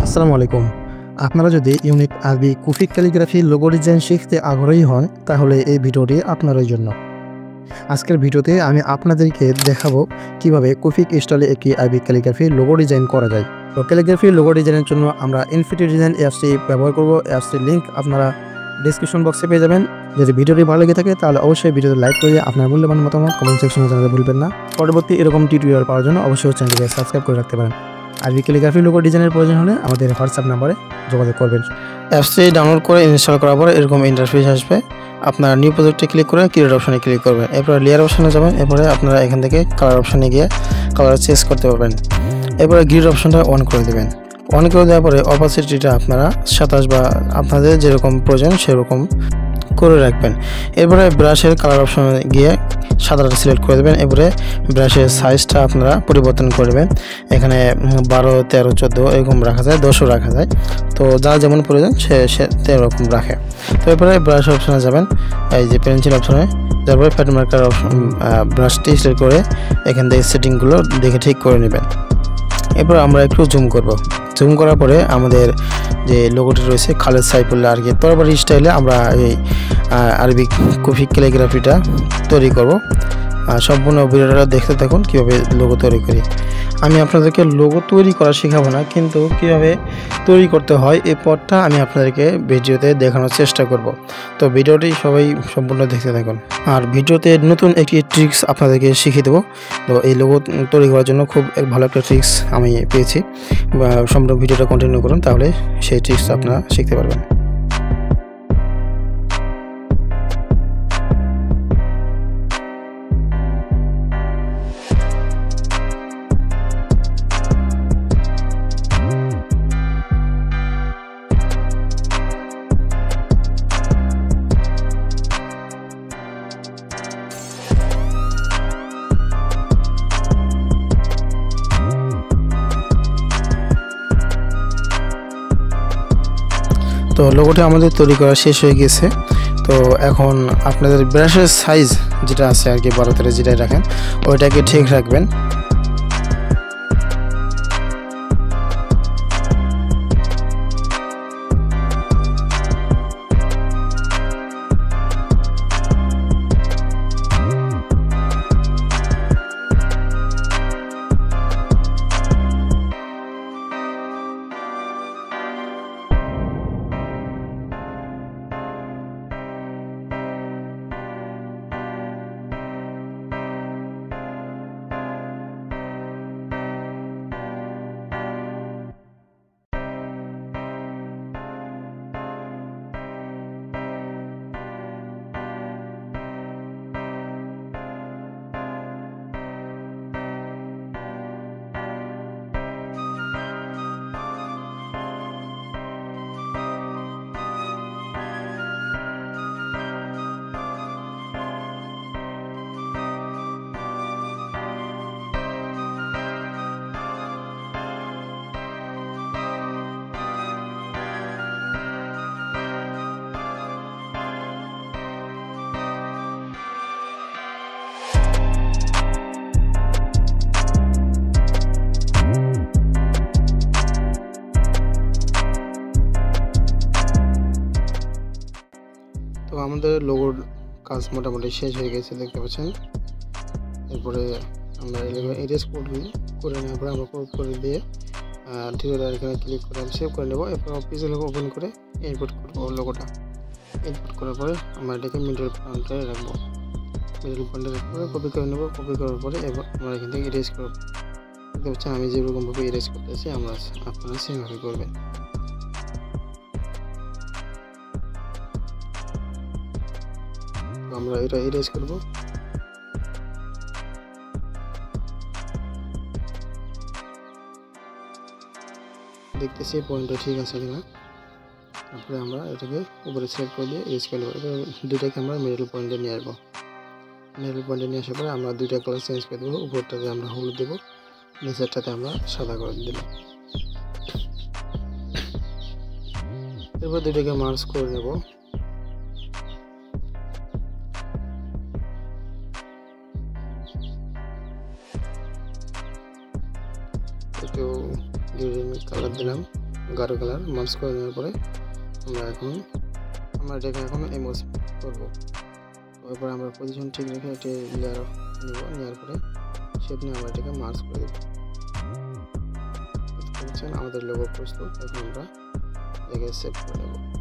আসসালামু আলাইকুম। আপনারা যদি ইউনিক আরবি কুফিক ক্যালিগ্রাফি লোগো ডিজাইন শিখতে আগ্রহী হন তাহলে এই ভিডিওটি আপনারই জন্য। আজকের ভিডিওতে আমি আপনাদেরকে দেখাবো কিভাবে কুফিক স্টাইলে একটি আরবি ক্যালিগ্রাফি লোগো ডিজাইন করা যায়। তো ক্যালিগ্রাফি লোগো ডিজাইনের জন্য আমরা ইনফিনিটি ডিজাইন অ্যাপসটি ব্যবহার করব। অ্যাপসটির লিঙ্ক আপনারা ডেসক্রিপশন বক্সে পেয়ে যাবেন। যদি ভিডিওটি ভালো লেগে থাকে তাহলে অবশ্যই ভিডিওতে লাইক করে আপনার মূল্যবান মতামত কমেন্ট সেকশনে জানাতে ভুলবেন না। পরবর্তী এরকম টিউটোরিয়াল পাওয়ার জন্য অবশ্যই চ্যানেলটিকে সাবস্ক্রাইব করে রাখতে পারেন। আরবি ক্যালিগ্রাফি লোগো ডিজাইনের প্রয়োজন হলে আমাদের হোয়াটসঅ্যাপ নাম্বারে যোগাযোগ করবেন। অ্যাপসটি ডাউনলোড করে ইনস্টল করার পর এরকম ইন্টারফেস আসবে। আপনারা নিউ প্রজেক্টে ক্লিক করে ক্রিয়েট অপশনে ক্লিক করবেন। এরপর লেয়ার অপশনে যাবেন। এরপরে আপনারা এখান থেকে কালার অপশনে গিয়ে কালার চেঞ্জ করতে পারবেন। এরপরে গ্রিড অপশনটা অন করে দেবেন। অন করে দেওয়ার পরে অপাসিটিটা আপনারা 27 বা আপনাদের যেরকম প্রয়োজন সেরকম করে রাখবেন। এরপরে ব্রাশের কালার অপশনে গিয়ে সাদাটা সিলেক্ট করে দেবেন। এরপরে ব্রাশের সাইজটা আপনারা পরিবর্তন করবেন। এখানে 12, 13, 14 এরকম রাখা যায়, 10ও রাখা যায়। তো যার যেমন প্রয়োজন সে এরকম রাখে। তো এরপরে ব্রাশ অপশনে যাবেন, এই যে পেন্সিল অপশনে যাওয়ার পরে প্যাটার্ন মার্কার অপশন ব্রাশটি সিলেক্ট করে এখান থেকে সেটিংগুলো দেখে ঠিক করে নেবেন। এরপর আমরা একটু জুম করব। জুম করার পরে আমাদের যে লোগোটি রয়েছে খালেদ সাইফুল্লাহ আরকি তরবারি স্টাইলে আমরা এই আরবি কুফিক ক্যালিগ্রাফিটা তৈরি করব। সম্পূর্ণ ভিডিওটা দেখতে থাকুন কীভাবে লোগো তৈরি করি। আমি আপনাদেরকে লোগো তৈরি করা শেখাবো না, কিন্তু কীভাবে তৈরি করতে হয় এই পথটা আমি আপনাদেরকে ভিডিওতে দেখানোর চেষ্টা করব। তো ভিডিওটি সবাই সম্পূর্ণ দেখতে থাকুন। আর ভিডিওতে নতুন একটি ট্রিক্স আপনাদেরকে শিখিয়ে দেবো। তো এই লোগো তৈরি করার জন্য খুব ভালো একটা ট্রিক্স আমি পেয়েছি। সম্পূর্ণ ভিডিওটা কন্টিনিউ করুন, তাহলে সেই ট্রিক্সটা আপনারা শিখতে পারবেন। তো লোগোটা আমাদের তৈরি করা শেষ হয়ে গেছে। তো এখন আপনাদের ব্রাশের সাইজ যেটা আছে আর কি 12-13 যেটাই রাখেন ওইটাকে ঠিক রাখবেন। তো আমাদের লোগোর কাজ মোটামুটি শেষ হয়ে গেছে, দেখতে পাচ্ছেন। এরপরে আমরা এরেজ করে নেওয়ার পরে আমরা কোড করে দিয়ে টিউটোরিয়াল এখানে ক্লিক করে সেভ করে নেব। এরপর অফিসে লোগো ওপেন করে ইনপুট করবো লোগোটা। ইনপুট করার পরে আমরা এটাকে মিডল পয়েন্টে রাখবো। মিডল পয়েন্টে রাখার পরে কপি করে নেব। কপি করার পরে এবার আমরা এখান থেকে এরেজ করবো। দেখতে পাচ্ছেন আমি যেরকমভাবে এরেজ করতেছি আপনারা সেমভাবে করবেন। আমরা এটা এরেজ করব। দেখতেছি পয়েন্টটা ঠিক আছে কিনা। তারপরে আমরা এটাকে উপরে সিলেক্ট করে দিয়ে এরেজ করে নেব। এবার দুইটাকে আমরা মিডল পয়েন্টে নিয়ে আসবো। মিডল পয়েন্টে নিয়ে আসার পরে আমরা দুইটা কালার চেঞ্জ করে দেবো। উপরটাতে আমরা হলুদ দেবো, নিচেরটাতে আমরা সাদা করে দেবো। এরপর দুইটাকে মার্জ করে নেব। একটু গ্রিন কালার দিলাম, গাঢ় কালার মার্জ করে দেওয়ার পরে আমরা এটাকে এখন এমোজ করবো। এরপর আমরা পজিশন ঠিক রেখে এটি লেয়ার নেব, নেওয়ার পরে শেপ নিয়ে আমরা এটাকে মার্জ করে দেবো। আমাদের লোগো প্রস্তুত। এখন আমরা এটাকে সেভ করে নেব।